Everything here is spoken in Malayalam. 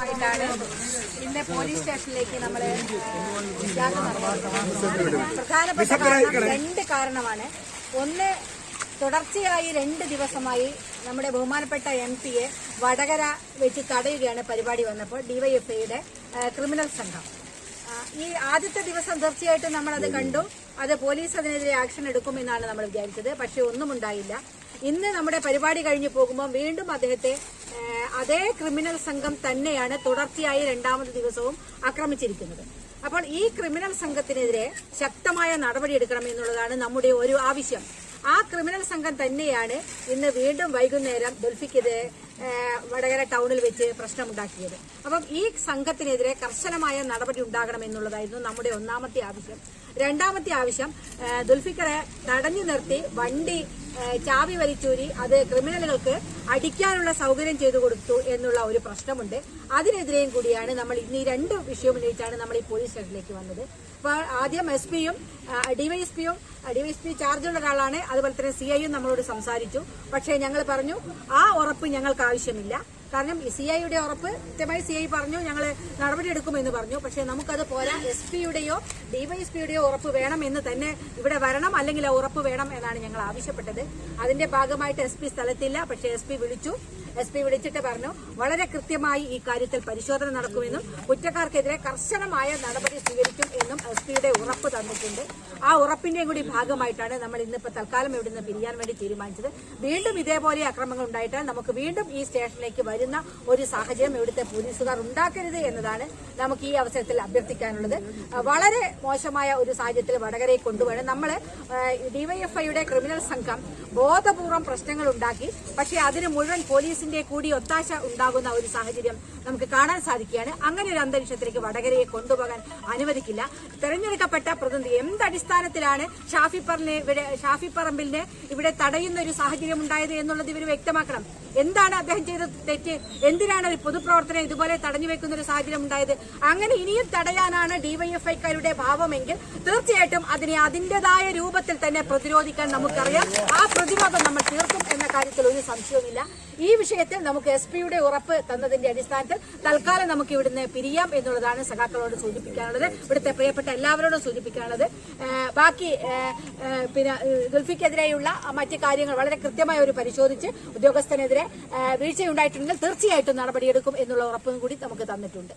ആയിട്ടാണ് ഇന്ന് പോലീസ് സ്റ്റേഷനിലേക്ക് നമ്മള് യാത്ര നടത്തുന്നത്. പ്രധാനപ്പെട്ട കാരണം രണ്ട് കാരണമാണ്. ഒന്ന്, തുടർച്ചയായി 2 ദിവസമായി നമ്മുടെ ബഹുമാനപ്പെട്ട MP-യെ വടകര വെച്ച് തടയുകയാണ് പരിപാടി വന്നപ്പോൾ DYFIയുടെ ക്രിമിനൽ സംഘം. ഈ ആദ്യത്തെ ദിവസം തീർച്ചയായിട്ടും നമ്മളത് കണ്ടു. അത് പോലീസ് അതിനെതിരെ ആക്ഷൻ എടുക്കുമെന്നാണ് നമ്മൾ വിചാരിച്ചത്. പക്ഷെ ഒന്നും ഉണ്ടായില്ല. ഇന്ന് നമ്മുടെ പരിപാടി കഴിഞ്ഞു പോകുമ്പോൾ വീണ്ടും അദ്ദേഹത്തെ അതേ ക്രിമിനൽ സംഘം തന്നെയാണ് തുടർച്ചയായി 2ാമത് ദിവസവും ആക്രമിച്ചിരിക്കുന്നത്. അപ്പോൾ ഈ ക്രിമിനൽ സംഘത്തിനെതിരെ ശക്തമായ നടപടിയെടുക്കണം എന്നുള്ളതാണ് നമ്മുടെ ഒരു ആവശ്യം. ആ ക്രിമിനൽ സംഘം തന്നെയാണ് ഇന്ന് വീണ്ടും വൈകുന്നേരം ദുൽഫിക്കെതിരെ വടകര ടൗണിൽ വെച്ച് പ്രശ്നമുണ്ടാക്കിയത്. അപ്പം ഈ സംഘത്തിനെതിരെ കർശനമായ നടപടി ഉണ്ടാകണമെന്നുള്ളതായിരുന്നു നമ്മുടെ ഒന്നാമത്തെ ആവശ്യം. രണ്ടാമത്തെ ആവശ്യം, ദുൽഫിക്കറെ തടഞ്ഞു നിർത്തി വണ്ടി ചാവി വലിച്ചൂരി അത് ക്രിമിനലുകൾക്ക് അടിക്കാനുള്ള സൗകര്യം ചെയ്തു കൊടുത്തു എന്നുള്ള ഒരു പ്രശ്നമുണ്ട്. അതിനെതിരെയും കൂടിയാണ് നമ്മൾ ഇന്ന് ഈ 2 വിഷയം ഉന്നയിച്ചാണ് നമ്മൾ ഈ പോലീസ് സ്റ്റേഷനിലേക്ക് വന്നത്. അപ്പോൾ ആദ്യം SP-യും DYSP ചാർജുള്ള ഒരാളാണ്, അതുപോലെ തന്നെ CI-യും നമ്മളോട് സംസാരിച്ചു. പക്ഷേ ഞങ്ങൾ പറഞ്ഞു ആ ഉറപ്പ് ഞങ്ങൾക്ക് ആവശ്യമില്ല. കാരണം CI-യുടെ ഉറപ്പ് കൃത്യമായി CI പറഞ്ഞു ഞങ്ങൾ നടപടിയെടുക്കുമെന്ന് പറഞ്ഞു. പക്ഷേ നമുക്കത് പോരാ, SP-യുടെയോ DYSP-യുടെയോ ഉറപ്പ് വേണം എന്ന് തന്നെ ഇവിടെ വരണം, അല്ലെങ്കിൽ ആ ഉറപ്പ് വേണം എന്നാണ് ഞങ്ങൾ ആവശ്യപ്പെട്ടത്. അതിന്റെ ഭാഗമായിട്ട് SP സ്ഥലത്തില്ല. പക്ഷേ SP വിളിച്ചിട്ട് പറഞ്ഞു വളരെ കൃത്യമായി ഈ കാര്യത്തിൽ പരിശോധന നടക്കുമെന്നും കുറ്റക്കാർക്കെതിരെ കർശനമായ നടപടി സ്വീകരിക്കും എന്നും SP-യുടെ ഉറപ്പ് തന്നിട്ടുണ്ട്. ആ ഉറപ്പിന്റെയും കൂടി ഭാഗമായിട്ടാണ് നമ്മൾ ഇന്നിപ്പോൾ തൽക്കാലം ഇവിടുന്ന് പിരിയാൻ വേണ്ടി തീരുമാനിച്ചത്. വീണ്ടും ഇതേപോലെ അക്രമങ്ങൾ ഉണ്ടായിട്ട് നമുക്ക് വീണ്ടും ഈ സ്റ്റേഷനിലേക്ക് വരുന്ന ഒരു സാഹചര്യം ഇവിടുത്തെ പോലീസുകാർ ഉണ്ടാക്കരുത് എന്നതാണ് നമുക്ക് ഈ അവസരത്തിൽ അഭ്യർത്ഥിക്കാനുള്ളത്. വളരെ മോശമായ ഒരു സാഹചര്യത്തിൽ വടകരയെ കൊണ്ടുപോകണം. നമ്മൾ DYFIയുടെ ക്രിമിനൽ സംഘം ബോധപൂർവം പ്രശ്നങ്ങൾ ഉണ്ടാക്കി. പക്ഷേ അതിന് മുഴുവൻ പോലീസിന്റെ കൂടി ഒത്താശ ഉണ്ടാകുന്ന ഒരു സാഹചര്യം നമുക്ക് കാണാൻ സാധിക്കുകയാണ്. അങ്ങനെ ഒരു അന്തരീക്ഷത്തിലേക്ക് വടകരയെ കൊണ്ടുപോകാൻ അനുവദിക്കില്ല. തെരഞ്ഞെടുക്കപ്പെട്ട പ്രതിനിധി എന്തടിസ്ഥാനത്തിലാണ് ഷാഫി പറമ്പിലിനെ ഇവിടെ തടയുന്ന ഒരു സാഹചര്യം ഉണ്ടായത് എന്നുള്ളത് ഇവർ വ്യക്തമാക്കണം. എന്താണ് അദ്ദേഹം ചെയ്ത തെറ്റ്? എന്തിനാണ് ഒരു പൊതുപ്രവർത്തനം ഇതുപോലെ തടഞ്ഞു വെക്കുന്ന ഒരു സാഹചര്യം ഉണ്ടായത്? അങ്ങനെ ഇനിയും തടയാനാണ് DYFIക്കാരുടെ ഭാവമെങ്കിൽ തീർച്ചയായിട്ടും അതിനെ അതിന്റേതായ രൂപത്തിൽ തന്നെ പ്രതിരോധിക്കാൻ നമുക്കറിയാം. ആ പ്രതിരോധം നമ്മൾ തീർക്കും എന്ന കാര്യത്തിൽ ഒരു സംശയവുമില്ല. ഈ വിഷയത്തിൽ നമുക്ക് SP-യുടെ ഉറപ്പ് തന്നതിന്റെ അടിസ്ഥാനത്തിൽ തൽക്കാലം നമുക്ക് ഇവിടുന്ന് പിരിയാം എന്നുള്ളതാണ് സഖാക്കളോട് സൂചിപ്പിക്കാനുള്ളത്, ഇവിടുത്തെ പ്രിയപ്പെട്ട എല്ലാവരോടും സൂചിപ്പിക്കാനുള്ളത്. ബാക്കി പിന്നെ ദുൽഫിക്കെതിരെയുള്ള മറ്റ് കാര്യങ്ങൾ വളരെ കൃത്യമായി ഒരു പരിശോധിച്ച് ഉദ്യോഗസ്ഥനെതിരെ വീഴ്ചയുണ്ടായിട്ടുണ്ടെങ്കിൽ തീർച്ചയായിട്ടും നടപടിയെടുക്കും എന്നുള്ള ഉറപ്പും കൂടി നമുക്ക് തന്നിട്ടുണ്ട്.